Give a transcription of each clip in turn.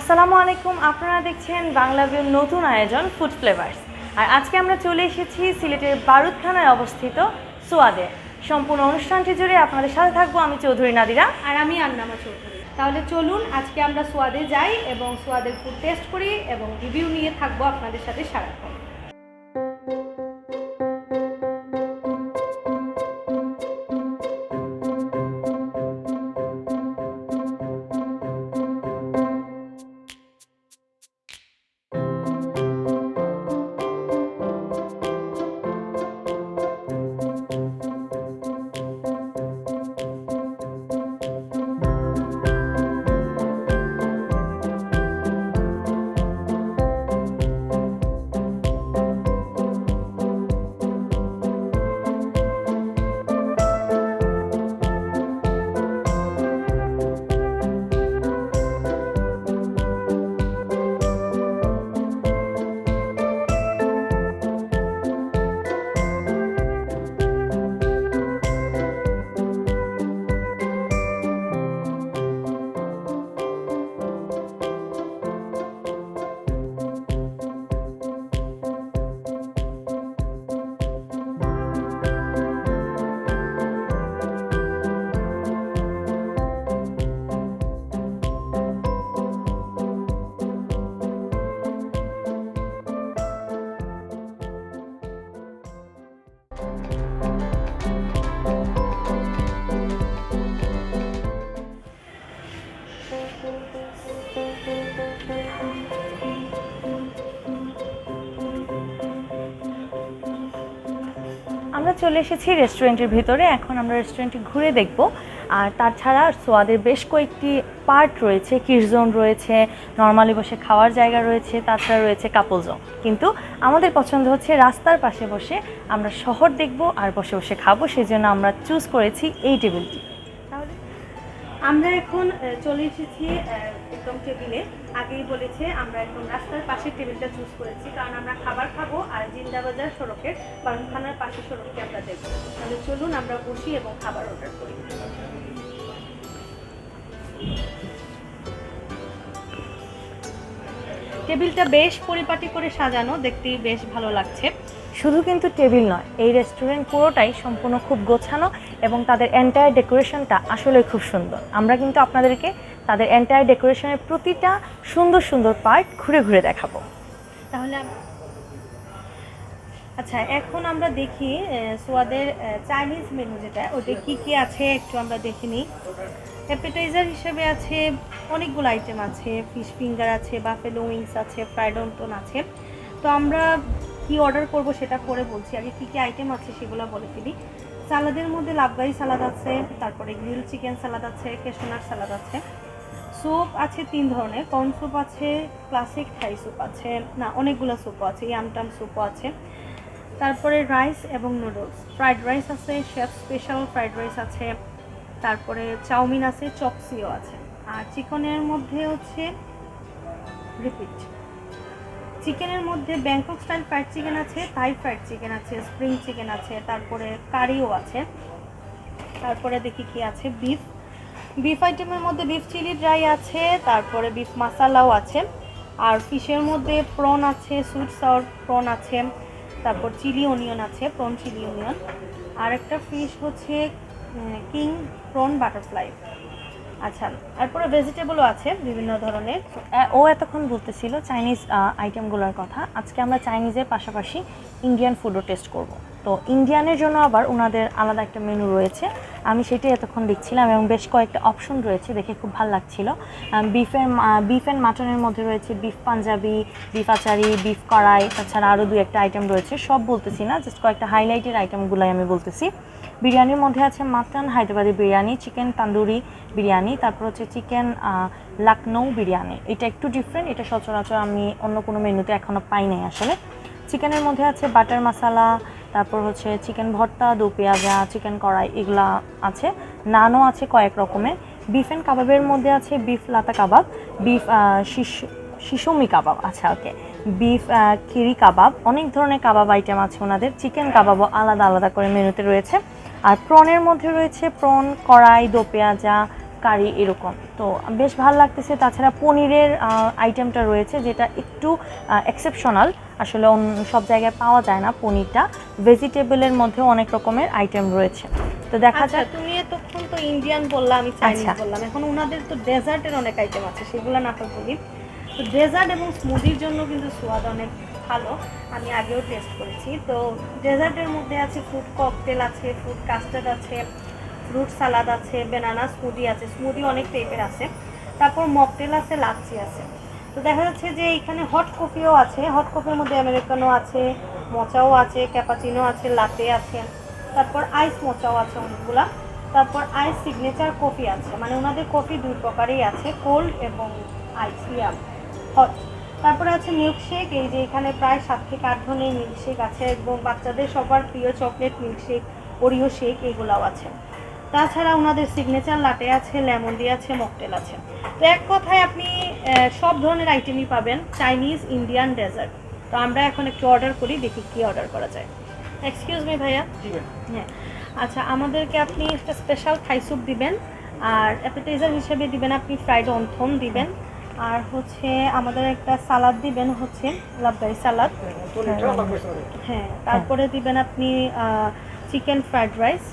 আসসালামু আলাইকুম। আপনারা দেখছেন বাংলা ভিউর নতুন আয়োজন ফুড ফ্লেভার্স। আর আজকে আমরা চলে এসেছি সিলেটের বারুদখানায় অবস্থিত সোয়াদে। সম্পূর্ণ অনুষ্ঠানটি জুড়ে আপনাদের সাথে থাকবো আমি চৌধুরী নাদিরা আর আমি আন্নামা চৌধুরী। তাহলে চলুন আজকে আমরা সোয়াদে যাই এবং সোয়াদের ফুড টেস্ট করি এবং রিভিউ নিয়ে থাকবো আপনাদের সাথে সারাক্ষণ। আমরা চলে এসেছি রেস্টুরেন্টের ভিতরে। এখন আমরা রেস্টুরেন্টটি ঘুরে দেখব। আর তাছাড়া সোয়াদের বেশ কয়েকটি পার্ট রয়েছে, কিডস জোন রয়েছে, নর্মালি বসে খাওয়ার জায়গা রয়েছে, তাছাড়া রয়েছে কাপল জোন। কিন্তু আমাদের পছন্দ হচ্ছে রাস্তার পাশে বসে আমরা শহর দেখব আর বসে বসে খাবো, সেই জন্য আমরা চুজ করেছি এই টেবিলটি। তাহলে আমরা এখন চলে এসেছি একদম টেবিলে। আগেই বলেছে আমরা একদম রাস্তার পাশের টেবিলটা চুজ করেছি, কারণ আমরা খাবার খাবো আর জিন্দাবাজার সড়কের বারুদখানার পাশের সড়ককে আমরা দেখবো। তাহলে চলুন আমরা বসি এবং খাবার অর্ডার করি। টেবিলটা বেশ পরিপাটি করে সাজানো, দেখতেই বেশ ভালো লাগছে। শুধু কিন্তু টেবিল নয়, এই রেস্টুরেন্ট পুরোটাই সম্পূর্ণ খুব গোছানো এবং তাদের এন্টায়ার ডেকোরেশনটা আসলে খুব সুন্দর। আমরা কিন্তু আপনাদেরকে তাদের এন্টায়ার ডেকোরেশনের প্রতিটা সুন্দর সুন্দর পার্ট ঘুরে ঘুরে দেখাবো। তাহলে আচ্ছা, এখন আমরা দেখি সোয়াদের চাইনিজ মেনু যেটা, ওটা কি কি আছে একটু আমরা দেখে নিই। অ্যাপেটাইজার হিসেবে আছে অনেকগুলো আইটেম আছে, ফিশ ফিঙ্গার আছে, বাফেলো উইংস আছে, ফ্রাইড অন্টন আছে। তো আমরা কি অর্ডার করব সেটা পরে বলছি, আগে কী কী আইটেম আছে সেগুলো বলে ফেলি। সালাদের মধ্যে লাভবাই সালাদ আছে, তারপরে গ্রিল চিকেন সালাদ আছে, কেশনার সালাদ আছে। স্যুপ আছে 3 ধরনের, কর্ন স্যুপ আছে, ক্লাসিক থাই স্যুপ আছে, না অনেকগুলো স্যুপও আছে, ইয়ামটাম স্যুপও আছে। তারপরে রাইস এবং নুডলস, ফ্রাইড রাইস আছে, শেফ স্পেশাল ফ্রাইড রাইস আছে, তারপরে চাউমিন আছে, চপসিও আছে। আর চিকেনের মধ্যে হচ্ছে রিপিট, চিকেনের মধ্যে ব্যাংকক স্টাইল ফ্রাইড চিকেন আছে, থাই ফ্রাইড চিকেন আছে, স্প্রিং চিকেন আছে, তারপরে কারিও আছে। তারপরে দেখি কি আছে, বিফ আইটেমের মধ্যে বিফ চিলি ড্রাই আছে, তারপরে বিফ মশালাও আছে। আর ফিশের মধ্যে প্রন আছে, সুইট সাওয়ার প্রন আছে, তারপর চিলি অনিয়ন আছে, প্রন চিলি অনিয়ন। আর একটা ফিশ হচ্ছে কিং প্রন বাটারফ্লাই। আচ্ছা, তারপরে ভেজিটেবলও আছে বিভিন্ন ধরনের। ও এতক্ষণ বলতেছিল চাইনিজ আইটেমগুলোর কথা। আজকে আমরা চাইনিজের পাশাপাশি ইন্ডিয়ান ফুডও টেস্ট করব। তো ইন্ডিয়ানের জন্য আবার ওনাদের আলাদা একটা মেনু রয়েছে, আমি সেটাই এতক্ষণ দেখছিলাম এবং বেশ কয়েকটা অপশন রয়েছে, দেখে খুব ভালো লাগছিল। বিফ অ্যান্ড মাটনের মধ্যে রয়েছে beef panjabi, beef achari, beef কড়াই, তাছাড়া আরও 2-1টা আইটেম রয়েছে। সব বলতেছি না, জাস্ট কয়েকটা হাইলাইটের আইটেমগুলোই আমি বলতেছি। বিরিয়ানির মধ্যে আছে মাটন হায়দ্রাবাদি বিরিয়ানি, চিকেন তান্দুরি বিরিয়ানি, তারপর হচ্ছে চিকেন লখনৌ বিরিয়ানি। এটা একটু ডিফারেন্ট, এটা সচরাচর আমি অন্য কোনো মেনুতে এখনও পাই নাই আসলে। চিকেনের মধ্যে আছে বাটার মশালা, তারপর হচ্ছে চিকেন ভর্তা, দো পেঁয়াজা, চিকেন কড়াই, এগুলা আছে। নানও আছে কয়েক রকমের। বিফ অ্যান্ড কাবাবের মধ্যে আছে বিফ লাতা কাবাব, বিফ শিশুমি কাবাব, আচ্ছা ওকে, বিফ খিরি কাবাব, অনেক ধরনের কাবাব আইটেম আছে ওনাদের। চিকেন কাবাবও আলাদা আলাদা করে মেনুতে রয়েছে। আর প্রনের মধ্যে রয়েছে প্রন কড়াই, দো পেঁয়াজা, কারি এরকম। তো বেশ ভালো লাগতেছে। তাছাড়া পনিরের আইটেমটা রয়েছে যেটা একটু এক্সেপশনাল, আসলে সব জায়গায় পাওয়া যায় না পনিরটা। ভেজিটেবলের মধ্যে অনেক রকমের আইটেম রয়েছে। তো দেখা আচ্ছা, যাক। তুমি এতক্ষণ তো ইন্ডিয়ান বললাম, আমি চাইনিজ আচ্ছা। বললাম, এখন ওনাদের তো ডেজার্টের অনেক আইটেম আছে, সেগুলো না হয় বলি। তো ডেজার্ট এবং স্মুদির জন্য কিন্তু সোয়াদ অনেক ভালো, আমি আগেও টেস্ট করেছি। তো ডেজার্টের মধ্যে আছে ফ্রুট ককটেল আছে, ফ্রুট কাস্টার্ড আছে, ফ্রুট সালাদ আছে, বেনানা স্মুদি আছে, স্মুদি অনেক টাইপের আছে, তারপর মকটেল আছে, লাচ্ছি আছে। তো দেখা যাচ্ছে যে এখানে হট কফিও আছে, হট কফির মধ্যে আমেরিকানো আছে, মোচাও আছে, ক্যাপাচিনো আছে, লাটে আছে, তারপর আইস মোচাও আছে অনেকগুলা, তারপর আইস সিগনেচার কফি আছে, মানে ওনাদের কফি দুই প্রকারই আছে, কোল্ড এবং আইস হট। তারপরে আছে মিল্কশেক, এই যে এখানে প্রায় 7 থেকে 8 ধরনের মিল্কশেক আছে, এবং বাচ্চাদের সবার প্রিয় চকলেট মিল্কশেক, ওরিও শেক, এগুলাও আছে। তাছাড়া ওনাদের সিগনেচার লাটে আছে, লেমন দিয়ে আছে, মকটেল আছে। তো এক কথায় আপনি সব ধরনের আইটেমই পাবেন, চাইনিজ, ইন্ডিয়ান, ডেজার্ট। তো আমরা এখন একটু অর্ডার করি, দেখি কি অর্ডার করা যায়। এক্সকিউজ মি ভাইয়া। হ্যাঁ, আচ্ছা, আমাদেরকে আপনি একটা স্পেশাল থাই স্যুপ দিবেন, আর অ্যাপেটাইজার হিসেবে দিবেন আপনি ফ্রাইড অন্থন দিবেন, আর হচ্ছে আমাদের একটা সালাদ দিবেন, হচ্ছে লাবগাই সালাদ। হ্যাঁ, তারপরে দিবেন আপনি চিকেন ফ্রাইড রাইস।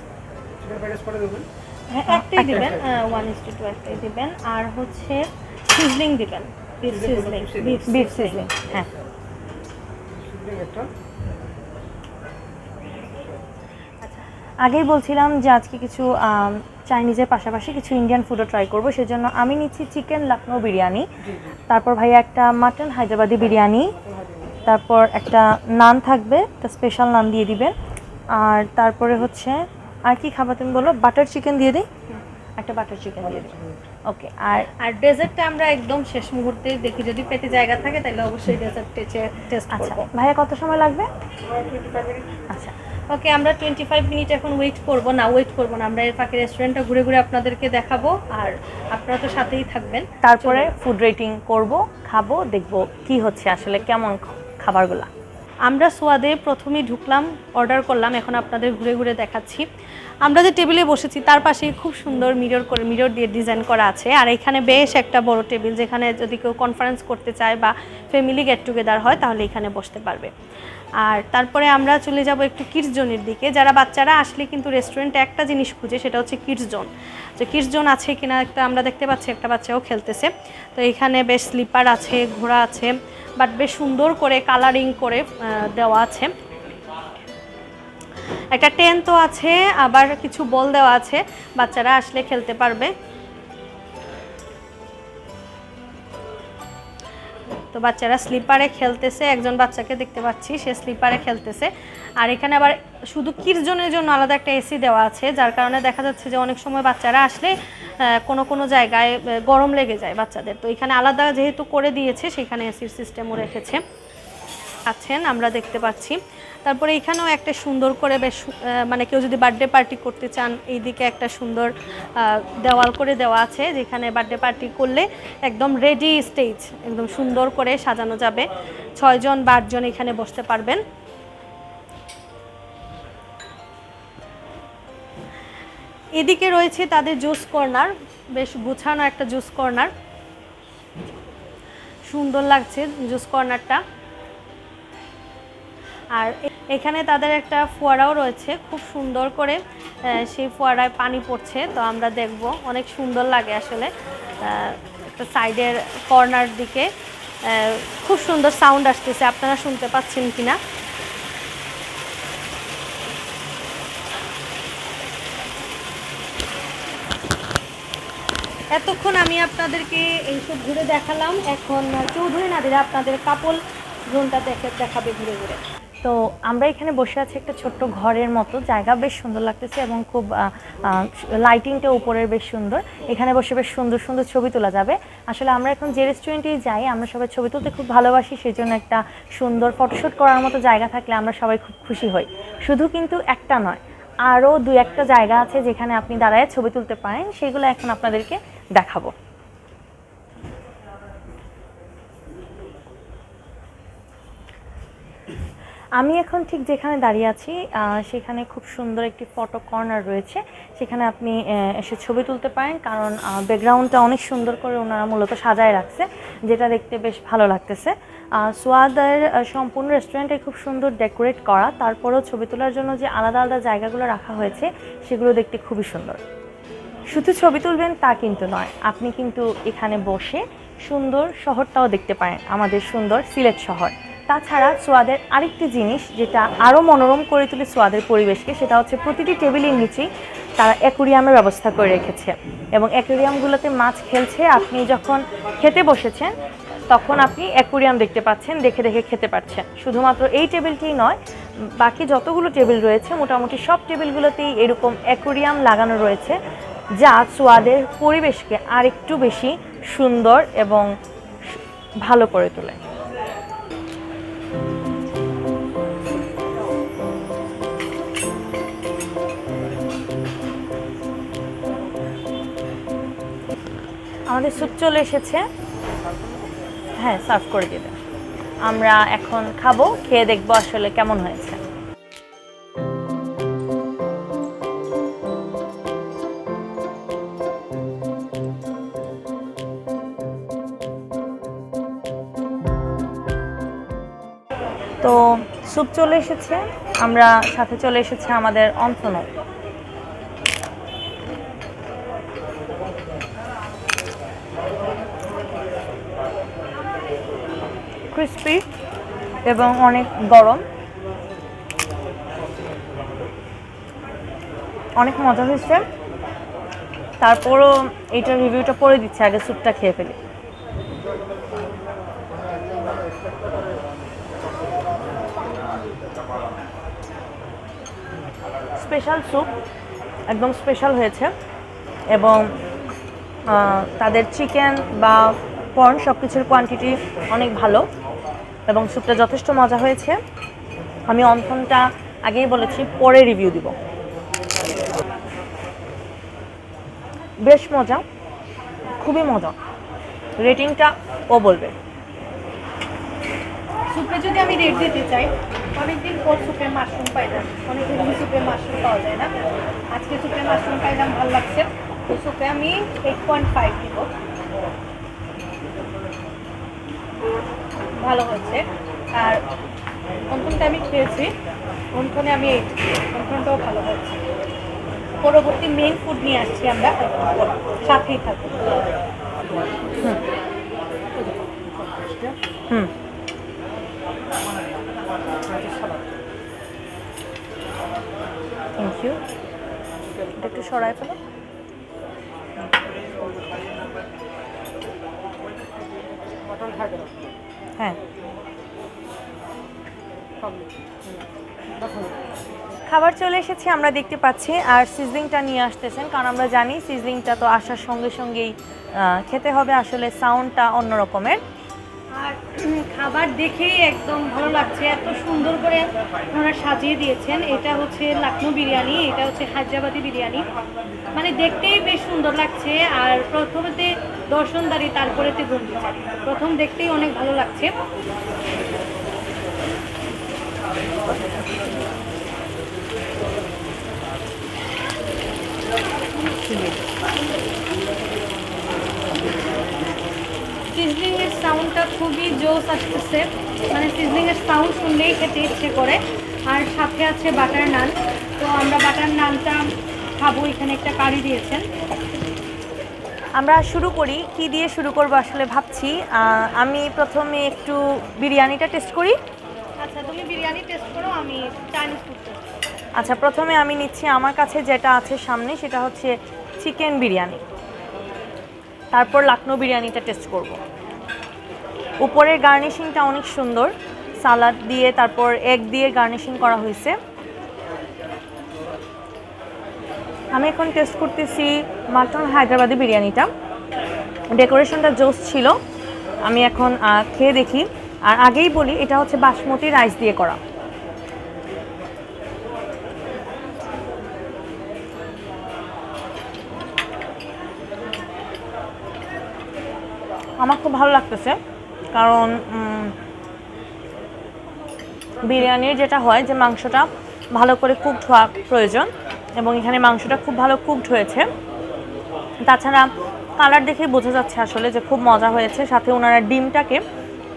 হ্যাঁ, একটাই দিবেন, 1:2 একটাই দিবেন, আর হচ্ছে সিজলিং দিবেন, বিফ সিজলিং। বিফ সিজলিং, হ্যাঁ। আগেই বলছিলাম যে আজকে কিছু চাইনিজের পাশাপাশি কিছু ইন্ডিয়ান ফুডও ট্রাই করবো, সেজন্য আমি নিচ্ছি চিকেন লখনৌ বিরিয়ানি, তারপর ভাইয়া একটা মাটন হায়দ্রাবাদি বিরিয়ানি, তারপর একটা নান থাকবে, একটা স্পেশাল নান দিয়ে দিবেন, আর তারপরে হচ্ছে আর কি খাবার তুমি বলো? বাটার চিকেন দিয়ে দিই, একটা বাটার চিকেন দিয়ে দিই। ওকে। আর ডেজার্টটা আমরা একদম শেষ মুহূর্তে দেখি, যদি পেটে জায়গা থাকে তাহলে অবশ্যই ডেজার্ট টেস্ট আচ্ছা করব। ভাইয়া, কত সময় লাগবে? আচ্ছা, ওকে, আমরা 25 মিনিট এখন ওয়েট করব না, আমরা এর ফাঁকে রেস্টুরেন্টটা ঘুরে ঘুরে আপনাদেরকে দেখাবো, আর আপনারা তো সাথেই থাকবেন। তারপরে ফুড রেটিং করব, খাবো, দেখবো কি হচ্ছে আসলে কেমন খাবারগুলা। আমরা সোয়াদে প্রথমেই ঢুকলাম, অর্ডার করলাম, এখন আপনাদের ঘুরে ঘুরে দেখাচ্ছি। আমরা যে টেবিলে বসেছি তার পাশে খুব সুন্দর মিরর দিয়ে ডিজাইন করা আছে, আর এখানে বেশ একটা বড় টেবিল, যেখানে যদি কেউ কনফারেন্স করতে চায় বা ফ্যামিলি গেট টুগেদার হয় তাহলে এখানে বসতে পারবে। আর তারপরে আমরা চলে যাব একটু কিডস জোনের দিকে। যারা বাচ্চারা আসলে কিন্তু রেস্টুরেন্টে একটা জিনিস খুঁজে, সেটা হচ্ছে কিডস জোন। যে কিডস জোন আছে কিনা একটা আমরা দেখতে পাচ্ছি, একটা বাচ্চাও খেলতেছে। তো এখানে বেশ স্লিপার আছে, ঘোড়া আছে, বাট বেশ সুন্দর করে কালারিং করে দেওয়া আছে। একটা টেন্টও আছে, আবার কিছু বল দেওয়া আছে, বাচ্চারা আসলে খেলতে পারবে। তো বাচ্চারা স্লিপারে খেলতেছে, একজন বাচ্চাকে দেখতে পাচ্ছি সে স্লিপারে খেলতেছে। আর এখানে আবার শুধু কিডস জোনের জন্য আলাদা একটা এসি দেওয়া আছে, যার কারণে দেখা যাচ্ছে যে অনেক সময় বাচ্চারা আসলে কোনো জায়গায় গরম লেগে যায় বাচ্চাদের। তো এখানে আলাদা যেহেতু করে দিয়েছে, সেখানে এসির সিস্টেমও রেখেছে আছেন আমরা দেখতে পাচ্ছি। তারপরে এখানেও একটা সুন্দর করে বেশ মানে কেউ যদি বার্থডে পার্টি করতে চান, এইদিকে একটা সুন্দর দেওয়াল করে দেওয়া আছে, যেখানে বার্থডে পার্টি করলে একদম রেডি স্টেজ, একদম সুন্দর করে সাজানো যাবে। 6 জন বা 8 জন এখানে বসতে পারবেন। এদিকে রয়েছে তাদের জুস কর্নার, বেশ গুছানো একটা জুস কর্নার, সুন্দর লাগছে জুস কর্নারটা। আর এখানে তাদের একটা ফোয়ারাও রয়েছে, খুব সুন্দর করে সেই ফোয়ারায় পানি পড়ছে। তো আমরা দেখব, অনেক সুন্দর লাগে আসলে। একটা সাইডের কর্নার দিকে খুব সুন্দর সাউন্ড আসতেছে, আপনারা শুনতে পাচ্ছেন কিনা। এতক্ষণ আমি আপনাদেরকে এইসব ঘুরে দেখালাম, এখন চৌধুরী নাদিরা আপনাদের কাপল জোনটা দেখাবে ঘুরে ঘুরে। তো আমরা এখানে বসে আছি একটা ছোট্ট ঘরের মতো জায়গা, বেশ সুন্দর লাগতেছে, এবং খুব লাইটিংটা উপরের বেশ সুন্দর। এখানে বসে বেশ সুন্দর সুন্দর ছবি তোলা যাবে। আসলে আমরা এখন যে রেস্টুরেন্টেই যাই, আমরা সবাই ছবি তুলতে খুব ভালোবাসি, সেই জন্য একটা সুন্দর ফটোশ্যুট করার মতো জায়গা থাকলে আমরা সবাই খুব খুশি হই। শুধু কিন্তু একটা নয়, আরও 2-1টা জায়গা আছে যেখানে আপনি দাঁড়ায় ছবি তুলতে পারেন, সেগুলো এখন আপনাদেরকে দেখাবো। আমি এখন ঠিক যেখানে দাঁড়িয়ে আছি সেখানে খুব সুন্দর একটি ফটো কর্নার রয়েছে, সেখানে আপনি এসে ছবি তুলতে পারেন, কারণ ব্যাকগ্রাউন্ডটা অনেক সুন্দর করে ওনারা মূলত সাজায় রাখছে, যেটা দেখতে বেশ ভালো লাগতেছে। সোয়াদের সম্পূর্ণ রেস্টুরেন্টে খুব সুন্দর ডেকোরেট করা, তারপরেও ছবি তোলার জন্য যে আলাদা আলাদা জায়গাগুলো রাখা হয়েছে সেগুলো দেখতে খুবই সুন্দর। শুধু ছবি তুলবেন তা কিন্তু নয়, আপনি কিন্তু এখানে বসে সুন্দর শহরটাও দেখতে পারেন, আমাদের সুন্দর সিলেট শহর। তাছাড়া সোয়াদের আরেকটি জিনিস যেটা আরও মনোরম করে তুলে সোয়াদের পরিবেশকে, সেটা হচ্ছে প্রতিটি টেবিলের নিচেই তারা অ্যাকুরিয়ামের ব্যবস্থা করে রেখেছে, এবং অ্যাকুরিয়ামগুলোতে মাছ খেলছে। আপনি যখন খেতে বসেছেন তখন আপনি অ্যাকুরিয়াম দেখতে পাচ্ছেন, দেখে দেখে খেতে পাচ্ছেন। শুধুমাত্র এই টেবিলটিই নয়, বাকি যতগুলো টেবিল রয়েছে মোটামুটি সব টেবিলগুলোতেই এরকম অ্যাকুরিয়াম লাগানো রয়েছে, যা সোয়াদের পরিবেশকে আরেকটু বেশি সুন্দর এবং ভালো করে তোলে। আমাদের স্যুপ চলে এসেছে, হ্যাঁ সার্ভ করে দিবেন। আমরা এখন খাবো, খেয়ে দেখবো আসলে কেমন হয়েছে। তো স্যুপ চলে এসেছে, আমরা সাথে চলে এসেছে আমাদের অন্থনও। ক্রিস্পি এবং অনেক গরম, অনেক মজা হয়েছে। তারপরও এইটার রিভিউটা পরে দিচ্ছে, আগে স্যুপটা খেয়ে ফেলি। স্পেশাল স্যুপ, একদম স্পেশাল হয়েছে, এবং তাদের চিকেন বা কর্ন সব কিছুর কোয়ান্টিটি অনেক ভালো, এবং স্যুপটা যথেষ্ট মজা হয়েছে। আমি অন্থনটা আগেই বলেছি পরে রিভিউ দিব। বেশ মজা, খুবই মজা, রেটিংটা ও বলবে। স্যুপে যদি আমি রেট দিতে চাই, অনেকদিন পর স্যুপে মাশরুম পাইলাম, অনেকদিন স্যুপে মাশরুম পাওয়া যায় না, আজকে স্যুপে মাশরুম পাইলাম, ভালো লাগছে। তো স্যুপে আমি 8.5 দিব, ভালো হচ্ছে। আর অন্থনটা আমি খেয়েছি, অন্থনে আমি 8, অন্থনটাও ভালো হচ্ছে। পরবর্তী মেইন ফুড নিয়ে আসছি আমরা, সাথেই থাকবো। থ্যাংক ইউ, এটা একটু সরাই ফেলো। হ্যাঁ, খাবার চলে এসেছে, আমরা দেখতে পাচ্ছি। আর সিজলিংটা নিয়ে আসতেছেন, কারণ আমরা জানি সিজলিংটা তো আসার সঙ্গে সঙ্গেই খেতে হবে, আসলে সাউন্ডটা অন্য রকমের। আর খাবার দেখেই একদম ভালো লাগছে, এত সুন্দর করে ওনারা সাজিয়ে দিয়েছেন। এটা হচ্ছে লখনৌ বিরিয়ানি, এটা হচ্ছে হায়দ্রাবাদি বিরিয়ানি, মানে দেখতেই বেশ সুন্দর লাগছে। আর প্রথমেতে দর্শনদারি, তারপরেতে গন্ডিচারি, প্রথম দেখতেই অনেক ভালো লাগছে। সিজলিংয়ের সাউন্ডটা খুবই জোস আসতেছে, মানে সিজলিংয়ের সাউন্ড শুনলেই খেতে ইচ্ছে করে। আর সাথে আছে বাটার নান, তো আমরা বাটার নানটা খাবো। এখানে একটা কারি দিয়েছেন। আমরা শুরু করি, কি দিয়ে শুরু করব আসলে ভাবছি। আমি প্রথমে একটু বিরিয়ানিটা টেস্ট করি। আচ্ছা, তুমি বিরিয়ানি টেস্ট করো, আমি চাইনিজ ফুড টেস্ট করো। আচ্ছা, প্রথমে আমি নিচ্ছি, আমার কাছে যেটা আছে সামনে সেটা হচ্ছে চিকেন বিরিয়ানি, তারপর লখনৌ বিরিয়ানিটা টেস্ট করব। উপরের গার্নিশিংটা অনেক সুন্দর, সালাদ দিয়ে তারপর এগ দিয়ে গার্নিশিং করা হয়েছে। আমি এখন টেস্ট করতেছি মাটন হায়দ্রাবাদি বিরিয়ানিটা, ডেকোরেশনটা জোস ছিল। আমি এখন খেয়ে দেখি। আর আগেই বলি, এটা হচ্ছে বাসমতি রাইস দিয়ে করা। আমার খুব ভালো লাগতেছে, কারণ বিরিয়ানির যেটা হয় যে মাংসটা ভালো করে কুকড হওয়া প্রয়োজন, এবং এখানে মাংসটা খুব ভালো কুকড হয়েছে। তাছাড়া কালার দেখেই বোঝা যাচ্ছে আসলে যে খুব মজা হয়েছে। সাথে ওনারা ডিমটাকে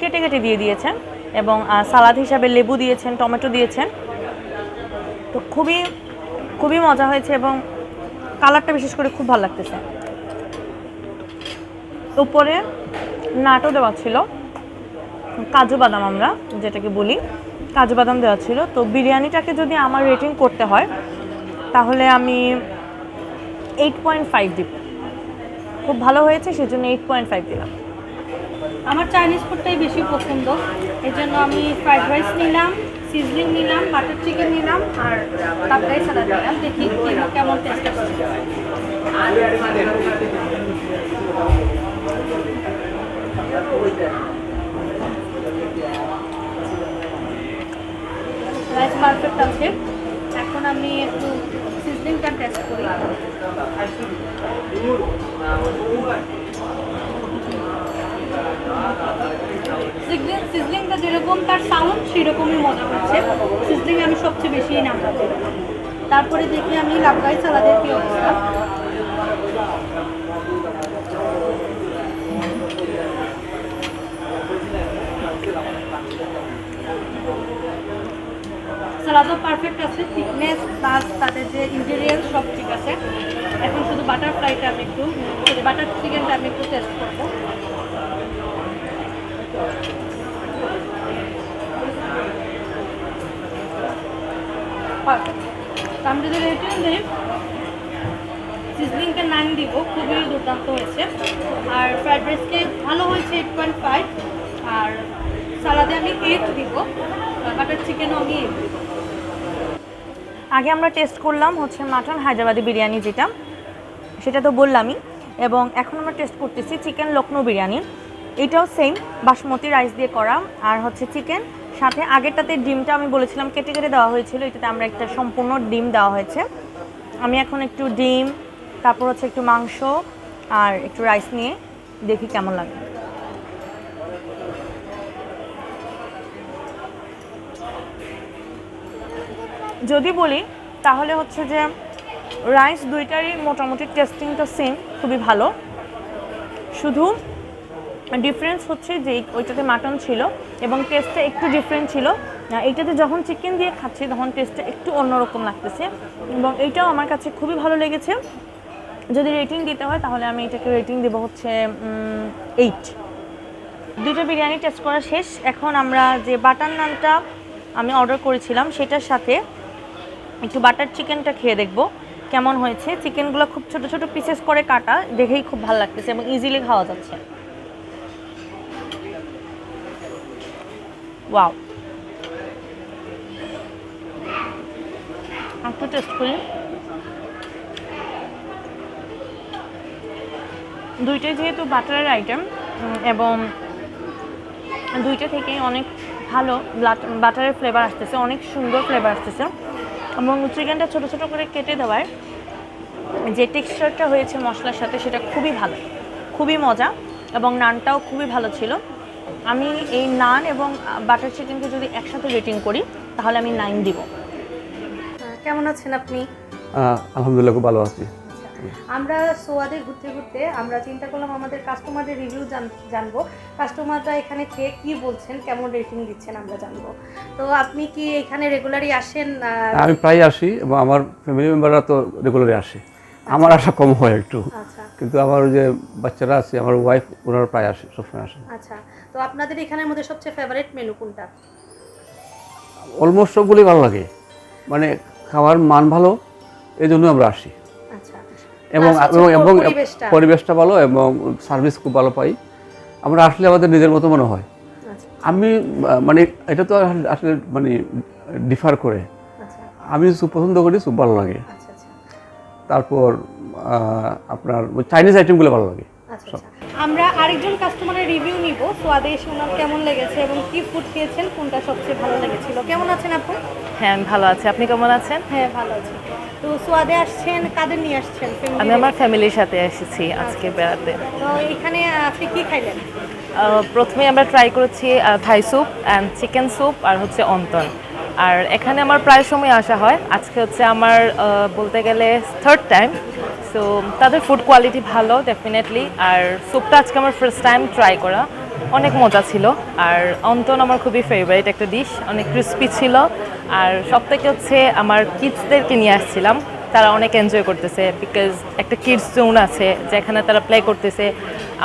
কেটে কেটে দিয়ে দিয়েছেন এবং সালাদ হিসাবে লেবু দিয়েছেন, টমেটো দিয়েছেন। তো খুবই খুবই মজা হয়েছে এবং কালারটা বিশেষ করে খুব ভালো লাগতেছে। উপরে নাটও দেওয়া ছিল, কাজু বাদাম আমরা যেটাকে বলি, কাজু বাদাম দেওয়া ছিল। তো বিরিয়ানিটাকে যদি আমার রেটিং করতে হয় তাহলে আমি 8.5 দিব। খুব ভালো হয়েছে, সেজন্য 8.5 দিলাম। আমার চাইনিজ ফুডটাই বেশি পছন্দ, এই জন্য আমি ফ্রাইড রাইস নিলাম, সিজলিং নিলাম, বাটার চিকেন নিলাম আর লাবগাই সালাদ নিলাম। দেখি কেমন টেস্ট আসছে। রাইস পারফেক্ট আছে। এখন আমি একটু সিজলিংটা টেস্ট করি। সিজলিংটা যেরকম তার সাউন্ড সেরকমই মজা হচ্ছে। সিজলিং আমি সবচেয়ে বেশি নাম্বার দেব। তারপরে দেখি আমি লাবগাই সালাদের কি অবস্থা। সালাদও পারফেক্ট আছে, থিকনেস প্লাস তাদের যে ইনগ্রিডিয়েন্টস সব ঠিক আছে। এখন শুধু বাটার ফ্রাইটা আমি একটু বাটার চিকেনটা আমি একটু টেস্ট করবো। আমি যদি রেটিং দিই, সিজলিংকে 9 দিব, খুবই দুর্দান্ত হয়েছে। আর ফ্রাইড রাইসকে ভালো হয়েছে 8.5, আর সালাদে আমি 8 দিব, বাটার চিকেনও আমি 8 দিব। আগে আমরা টেস্ট করলাম হচ্ছে মাটন হায়দ্রাবাদি বিরিয়ানি, যেটা সেটা তো বললামই। এবং এখন আমরা টেস্ট করতেছি চিকেন লখনৌ বিরিয়ানি। এটাও সেম বাসমতি রাইস দিয়ে করা, আর হচ্ছে চিকেন সাথে আগেরটাতে ডিমটা আমি বলেছিলাম কেটে কেটে দেওয়া হয়েছিল, এটাতে আমরা একটা সম্পূর্ণ ডিম দেওয়া হয়েছে। আমি এখন একটু ডিম, তারপর হচ্ছে একটু মাংস আর একটু রাইস নিয়ে দেখি কেমন লাগে। যদি বলি তাহলে হচ্ছে যে রাইস দুইটারই মোটামুটি টেস্টিংটা সেম, খুবই ভালো। শুধু ডিফারেন্স হচ্ছে যে ওইটাতে মাটন ছিল এবং টেস্টটা একটু ডিফারেন্ট ছিল। এইটাতে যখন চিকেন দিয়ে খাচ্ছি তখন টেস্টটা একটু অন্যরকম লাগতেছে, এবং এইটাও আমার কাছে খুবই ভালো লেগেছে। যদি রেটিং দিতে হয় তাহলে আমি এটাকে রেটিং দেবো হচ্ছে 8। দুটো বিরিয়ানি টেস্ট করা শেষ। এখন আমরা যে বাটার নানটা আমি অর্ডার করেছিলাম সেটার সাথে একটু বাটার চিকেনটা খেয়ে দেখবো কেমন হয়েছে। চিকেনগুলো খুব ছোট ছোট পিসেস করে কাটা, দেখেই খুব ভালো লাগতেছে এবং ইজিলি খাওয়া যাচ্ছে। ওয়াও, একটু টেস্ট করি। দুইটাই যেহেতু বাটারের আইটেম এবং দুইটা থেকেই অনেক ভালো বাটারের ফ্লেভার আসতেছে, অনেক সুন্দর ফ্লেভার আসতেছে। এবং চিকেনটা ছোটো ছোটো করে কেটে দেওয়ার যে টেক্সচারটা হয়েছে মশলার সাথে সেটা খুবই ভালো, খুবই মজা, এবং নানটাও খুবই ভালো ছিল। আমি এই নান এবং বাটার চিকেনকে যদি একসাথে রেটিং করি তাহলে আমি 9 দিব। কেমন আছেন আপনি? আলহামদুলিল্লাহ, খুব ভালো আছি। আমরা সোয়াদে ঘুরতে ঘুরতে আমরা চিন্তা করলাম আমাদের কাস্টমারদের রিভিউ জানবো, কাস্টমাররা এখানে খেয়ে কি বলছেন, কেমন রেটিং দিচ্ছেন আমরা জানবো। তো আপনি কি এখানে রেগুলারই আসেন? আমি প্রায় আসি এবং আমার ফ্যামিলি মেম্বাররা তো রেগুলারই আসে। আমার আসা কম হয় একটু, কিন্তু আমার যে বাচ্চারা আছে, আমার ওয়াইফ, ওনারা প্রায় আসে, সবসময় আসে। আচ্ছা, তো আপনাদের এখানের মধ্যে সবচেয়ে ফেভারিট মেনু কোনটা? অলমোস্ট সবগুলোই ভালো লাগে, মানে খাওয়ার মান ভালো, এই জন্য আমরা আসি। এবং এবং পরিবেশটা ভালো এবং সার্ভিস খুব ভালো পাই। আমরা আসলে আমাদের নিজের মতো মনে হয়। আমি মানে এটা তো আসলে মানে ডিফার করে, আমি স্যুপ পছন্দ করি, স্যুপ ভালো লাগে। তারপর আপনার চাইনিজ আইটেমগুলো ভালো লাগে। আমরা আরেকজন কাস্টমারের রিভিউ নিব, সোয়াদে এসে ওনার কেমন লেগেছে এবং কি ফুড খেয়েছেন, কোনটা সবচেয়ে ভালো লেগেছিল। কেমন আছেন আপু? হ্যাঁ, আমি ভালো আছি। আপনি কেমন আছেন? হ্যাঁ, ভালো আছি। তো সোয়াদে আসছেন, কাদের নিয়ে আসছেন? আমি আমার ফ্যামিলির সাথে এসেছি আজকে বেড়াতে। তো এখানে আপনি কি খাইলেন? প্রথমে আমরা ট্রাই করেছি Thai soup and chicken soup আর হচ্ছে অন্তন। আর এখানে আমার প্রায় সময় আসা হয়, আজকে হচ্ছে আমার বলতে গেলে থার্ড টাইম। সো তাদের ফুড কোয়ালিটি ভালো ডেফিনেটলি, আর স্যুপটা আজকে আমার ফার্স্ট টাইম ট্রাই করা, অনেক মজা ছিল। আর অন্তন আমার খুবই ফেভারিট একটা ডিশ, অনেক ক্রিস্পি ছিল। আর সব থেকে হচ্ছে আমার কিডসদেরকে নিয়ে আসছিলাম, তারা অনেক এনজয় করতেছে বিকজ একটা কিডস জোন আছে যেখানে তারা প্লে করতেছে।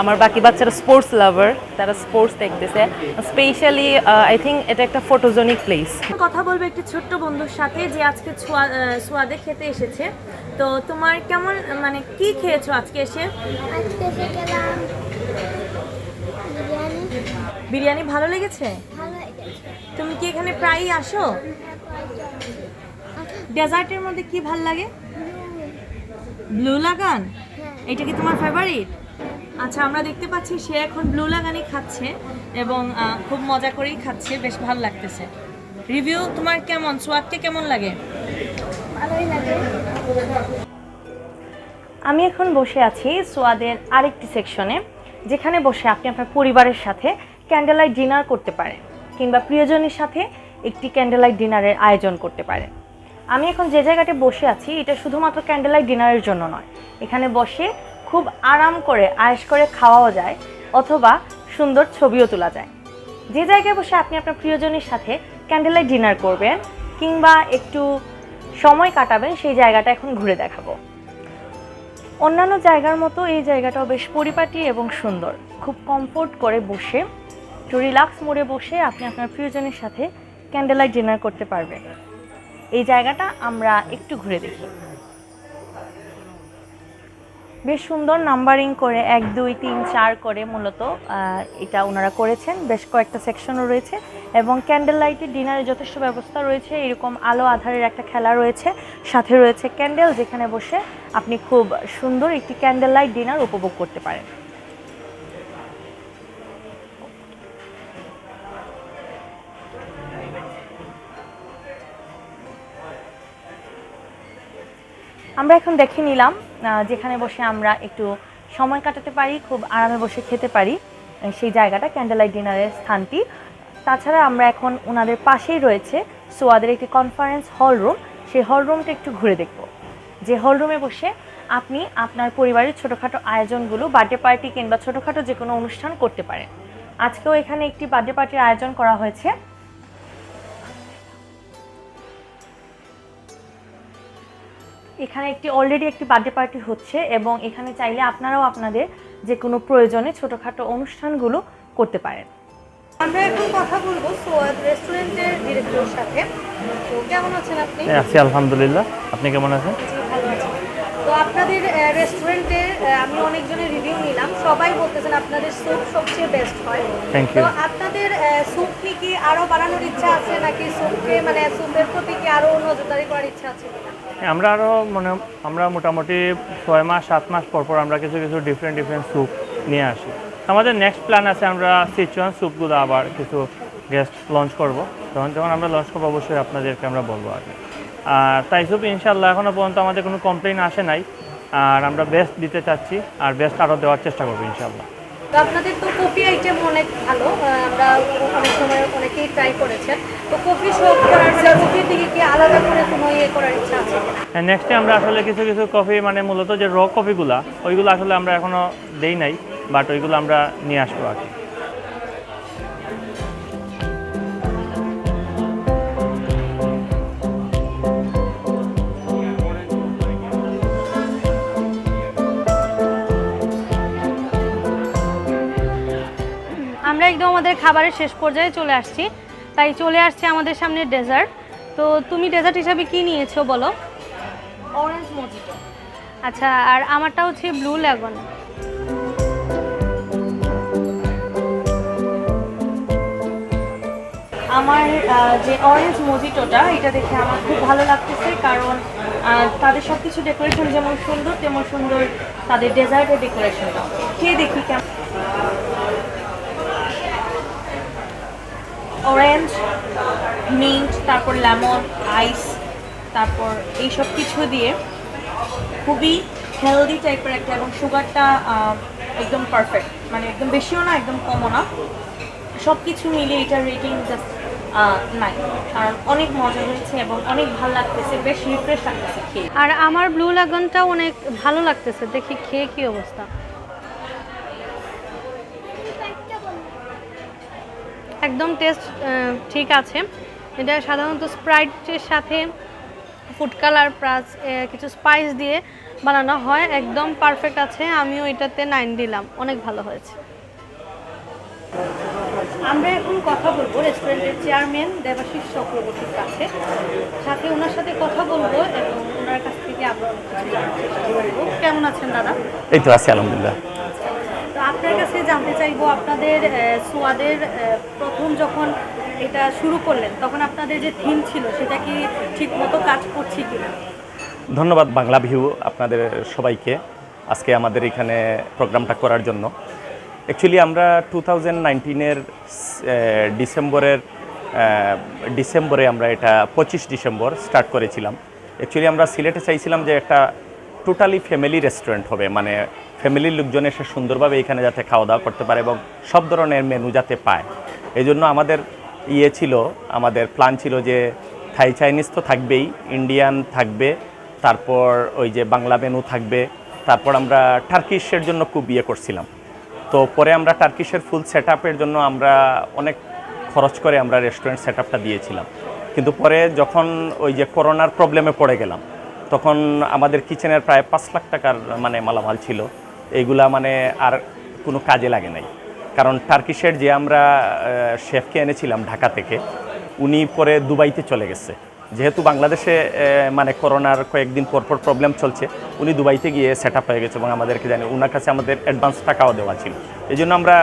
আমার বাকি বাচ্চারা স্পোর্টস লাভার, তারা স্পোর্টস দেখতেছে। স্পেশালি আই থিঙ্ক এটা একটা ফটোজেনিক প্লেস। কথা বলবো একটি ছোট্ট বন্ধুর সাথে যে আজকে সোয়াদে খেতে এসেছে। তো তোমার কেমন, মানে কি খেয়েছো আজকে এসে? আজকে এসে গেলাম বিরিয়ানি, বিরিয়ানি ভালো লেগেছে? ভালো লেগেছে। তুমি কি এখানে প্রায়ই আসো? ডেজার্টের মধ্যে কি ভাল লাগে? ব্লু লাগান, এটা কি তোমার ফেভারিট? আচ্ছা, আমরা দেখতে পাচ্ছি সে এখন ব্লু লাগানই খাচ্ছে এবং খুব মজা করেই খাচ্ছে, বেশ ভালো লাগতেছে। রিভিউ তোমার কেমন, সোয়াদকে কেমন লাগে? ভালোই লাগে। আমি এখন বসে আছি সোয়াদের আরেকটি সেকশনে, যেখানে বসে আপনি আপনার পরিবারের সাথে ক্যান্ডেল লাইট ডিনার করতে পারেন কিংবা প্রিয়জনের সাথে একটি ক্যান্ডেল লাইট ডিনারের আয়োজন করতে পারেন। আমি এখন যে জায়গাতে বসে আছি এটা শুধুমাত্র ক্যান্ডেল লাইট ডিনারের জন্য নয়, এখানে বসে খুব আরাম করে আয়েশ করে খাওয়াও যায় অথবা সুন্দর ছবিও তোলা যায়। যে জায়গায় বসে আপনি আপনার প্রিয়জনের সাথে ক্যান্ডেল লাইট ডিনার করবেন কিংবা একটু সময় কাটাবেন, সেই জায়গাটা এখন ঘুরে দেখাবো। অন্যান্য জায়গার মতো এই জায়গাটাও বেশ পরিপাটি এবং সুন্দর, খুব কমফোর্ট করে বসে একটু রিল্যাক্স মোডে বসে আপনি আপনার প্রিয়জনের সাথে ক্যান্ডেল লাইট ডিনার করতে পারবেন। এই জায়গাটা আমরা একটু ঘুরে দেখি। বেশ সুন্দর নাম্বারিং করে 1 2 3 4 করে মূলত এটা ওনারা করেছেন, বেশ কয়েকটা সেকশনও রয়েছে এবং ক্যান্ডেল লাইটের ডিনারের যথেষ্ট ব্যবস্থা রয়েছে। এরকম আলো আধারের একটা খেলা রয়েছে, সাথে রয়েছে ক্যান্ডেল, যেখানে বসে আপনি খুব সুন্দর একটি ক্যান্ডেল লাইট ডিনার উপভোগ করতে পারেন। আমরা এখন দেখে নিলাম যেখানে বসে আমরা একটু সময় কাটাতে পারি, খুব আরামে বসে খেতে পারি, সেই জায়গাটা ক্যান্ডেল লাইট ডিনারের স্থানটি। তাছাড়া আমরা এখন ওনাদের পাশেই রয়েছে সোয়াদের একটি কনফারেন্স হল রুম, সেই হল রুমটা একটু ঘুরে দেখব, যে হল রুমে বসে আপনি আপনার পরিবারের ছোটোখাটো আয়োজনগুলো, বার্থডে পার্টি কিংবা ছোটোখাটো যে কোনো অনুষ্ঠান করতে পারেন। আজকেও এখানে একটি বার্থডে পার্টির আয়োজন করা হয়েছে। এখানে অলরেডি একটি বার্থডে পার্টি হচ্ছে এবং এখানে চাইলে আপনারাও আপনাদের যে কোনো প্রয়োজনে ছোটোখাটো অনুষ্ঠানগুলো করতে পারেন। আমরা এখন কথা বলবো সোয়াদ রেস্টুরেন্টের ডিরেক্টরের সাথে। তো কেমন আছেন আপনি? আছি আলহামদুলিল্লাহ, আপনি কেমন আছেন? জি, ভালো আছি। তো আপনাদের রেস্টুরেন্টের আমি অনেকজনের রিভিউ নিলাম, সবাই বলতেছেন আপনাদের স্যুপ সবচেয়ে বেস্ট হয়। থ্যাংক তো ইউ। আপনাদের স্যুপ কি আরো বাড়ানোর ইচ্ছা আছে নাকি স্যুপকে মানে স্যুপের প্রতি কি আরো নজরদারি করার ইচ্ছা আছে কিনা? আমরা আরও আমরা মোটামুটি 6 মাস 7 মাস পর পর আমরা কিছু ডিফারেন্ট স্যুপ নিয়ে আসি। আমাদের নেক্সট প্ল্যান আছে আমরা সিচুয়ান স্যুপগুলো আবার কিছু গেস্ট লঞ্চ করব। যখন আমরা লঞ্চ করবো অবশ্যই আপনাদেরকে আমরা বলবো আগে। আর তাই স্যুপ ইনশাল্লাহ এখনও পর্যন্ত আমাদের কোনো কমপ্লেইন আসে নাই, আর আমরা বেস্ট দিতে চাচ্ছি আর বেস্ট আরও দেওয়ার চেষ্টা করবো ইনশাল্লাহ। তো আপনাদের তো কফি আইটেম অনেক ভালো, আমরা অনেক সময় অনেকেই ট্রাই করেছেন। তো কফি শপ করার কফির দিকে কি আলাদা করে কোনো করার ইচ্ছা আছে? হ্যাঁ, নেক্সটে আমরা আসলে কিছু কফি মানে মূলত যে র কফিগুলা ওইগুলো আসলে আমরা এখনও দেই নাই, বাট ওইগুলো আমরা নিয়ে আসবো আর কি। আমরা একদম আমাদের খাবারের শেষ পর্যায়ে চলে আসছি, তাই চলে আসছে আমাদের সামনে ডেজার্ট। তো তুমি ডেজার্ট হিসাবে কি নিয়েছো বলো? অরেঞ্জ মজিটো। আচ্ছা, আর আমারটা হচ্ছে ব্লু লেগন। আমার যে অরেঞ্জ মজিটোটা, এটা দেখে আমার খুব ভালো লাগতেছে, কারণ তাদের সব কিছু ডেকোরেশন যেমন সুন্দর তেমন সুন্দর তাদের ডেজার্টের ডেকোরেশনটা। খেয়ে দেখি কেমন। অরেঞ্জ, মিন্ট, তারপর লেমন, আইস, তারপর এইসব কিছু দিয়ে খুবই হেলদি টাইপের একটা, এবং সুগারটা একদম পারফেক্ট, মানে একদম বেশিও না একদম কমও না, সব কিছু মিলিয়ে এটার রেটিং জাস্ট 9, কারণ অনেক মজা হয়েছে এবং অনেক ভালো লাগতেছে, বেশ রিফ্রেশ লাগতেছে খেয়ে। আর আমার ব্লু লাগনটাও অনেক ভালো লাগতেছে, দেখি খেয়ে কি অবস্থা। একদম টেস্ট ঠিক আছে। এটা সাধারণত স্প্রাইটের সাথে ফুড কালার প্লাস কিছু স্পাইস দিয়ে বানানো হয়, একদম পারফেক্ট আছে। আমিও এটাতে 9 দিলাম, অনেক ভালো হয়েছে। আমরা এখন কথা বলবো রেস্টুরেন্টের চেয়ারম্যান দেবাশিস চক্রবর্তীর কাছে, সাথে ওনার সাথে কথা বলবো এবং ওনার কাছ থেকে আমরা অনেক কিছু জানার চেষ্টা করবো। কেমন আছেন দাদা? এই তো আছি আলহামদুলিল্লাহ। তো আপনার কাছে জানতে চাইবো, আপনাদের সোয়াদের প্রথম যখন এটা শুরু করলেন তখন আপনাদের যে থিম ছিল সেটা কি ঠিক মতো কাজ করছে কিনা? ধন্যবাদ বাংলা ভিউ আপনাদের সবাইকে আজকে আমাদের এখানে প্রোগ্রামটা করার জন্য। অ্যাকচুয়ালি আমরা 2019-এর ডিসেম্বরে আমরা এটা 25 ডিসেম্বর স্টার্ট করেছিলাম। অ্যাকচুয়ালি আমরা সিলেটে চাইছিলাম যে একটা টোটালি ফ্যামিলি রেস্টুরেন্ট হবে, মানে ফ্যামিলির লোকজন এসে সুন্দরভাবে এখানে যাতে খাওয়া দাওয়া করতে পারে এবং সব ধরনের মেনু যাতে পায়। এই জন্য আমাদের আমাদের প্ল্যান ছিল যে থাই চাইনিজ তো থাকবেই, ইন্ডিয়ান থাকবে, তারপর ওই যে বাংলা মেনু থাকবে, তারপর আমরা টার্কিশের জন্য খুব করছিলাম। তো পরে আমরা টার্কিশের ফুল সেট আপের জন্য আমরা অনেক খরচ করে আমরা রেস্টুরেন্ট সেট আপটা দিয়েছিলাম। কিন্তু পরে যখন ওই যে করোনার প্রবলেমে পড়ে গেলাম, তখন আমাদের কিচেনের প্রায় 5 লাখ টাকার মানে মালামাল ছিল, এইগুলা মানে আর কোনো কাজে লাগে নাই। কারণ টার্কিশের যে আমরা শেফকে এনেছিলাম ঢাকা থেকে, উনি পরে দুবাইতে চলে গেছে। যেহেতু বাংলাদেশে মানে করোনার কয়েকদিন পরপর প্রবলেম চলছে, উনি দুবাইতে গিয়ে সেট আপ হয়ে গেছে এবং আমাদেরকে জানি ওনার কাছে আমাদের অ্যাডভান্স টাকাও দেওয়া ছিল। এই জন্য আমরা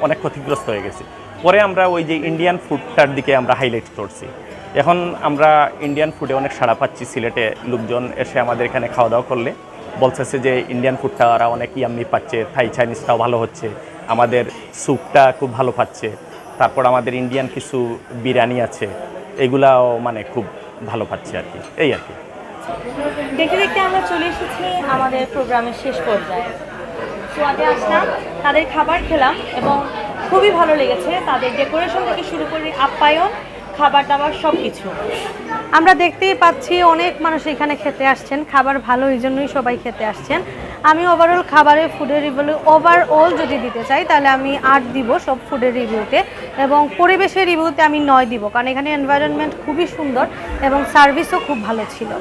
অনেক ক্ষতিগ্রস্ত হয়ে গেছি। পরে আমরা ওই যে ইন্ডিয়ান ফুডটার দিকে আমরা হাইলাইট করছি। এখন আমরা ইন্ডিয়ান ফুডে অনেক সাড়া পাচ্ছি। সিলেটে লোকজন এসে আমাদের এখানে খাওয়া দাওয়া করলে বলতেছে যে ইন্ডিয়ান ফুডটা ওরা অনেক ইয়াম্মি পাচ্ছে, থাই চাইনিজটাও ভালো হচ্ছে, আমাদের স্যুপটা খুব ভালো পাচ্ছে, তারপর আমাদের ইন্ডিয়ান কিছু বিরিয়ানি আছে, এগুলাও মানে খুব ভালো পাচ্ছে আর কি, এই আর কি। দেখতে দেখতে আমরা চলে এসেছি আমাদের প্রোগ্রামের শেষ পর্যায়ে। সোয়াদে আসলাম, তাদের খাবার খেলাম এবং খুবই ভালো লেগেছে। তাদের ডেকোরেশন থেকে শুরু করে আপ্যায়ন, খাবার দাবার সব কিছু আমরা দেখতেই পাচ্ছি অনেক মানুষ এখানে খেতে আসছেন, খাবার ভালো এই জন্যই সবাই খেতে আসছেন। আমি ওভারঅল খাবারের ফুডের রিভিউ ওভারঅল যদি দিতে চাই তাহলে আমি 8 দিব সব ফুডের রিভিউতে, এবং পরিবেশের রিভিউতে আমি 9 দিব, কারণ এখানে এনভায়রনমেন্ট খুবই সুন্দর এবং সার্ভিসও খুব ভালো ছিল।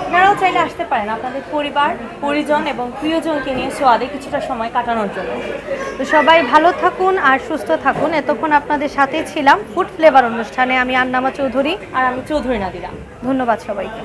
আপনারাও চাইলে আসতে পারেন আপনাদের পরিবার, পরিজন এবং প্রিয়জনকে নিয়ে সোয়াদে কিছুটা সময় কাটানোর জন্য। তো সবাই ভালো থাকুন আর সুস্থ থাকুন। এতক্ষণ আপনাদের সাথেই ছিলাম ফুড ফ্লেভার অনুষ্ঠানে। আমি আন্নামা চৌধুরী আর আমি চৌধুরী নাদিরা। ধন্যবাদ সবাইকে।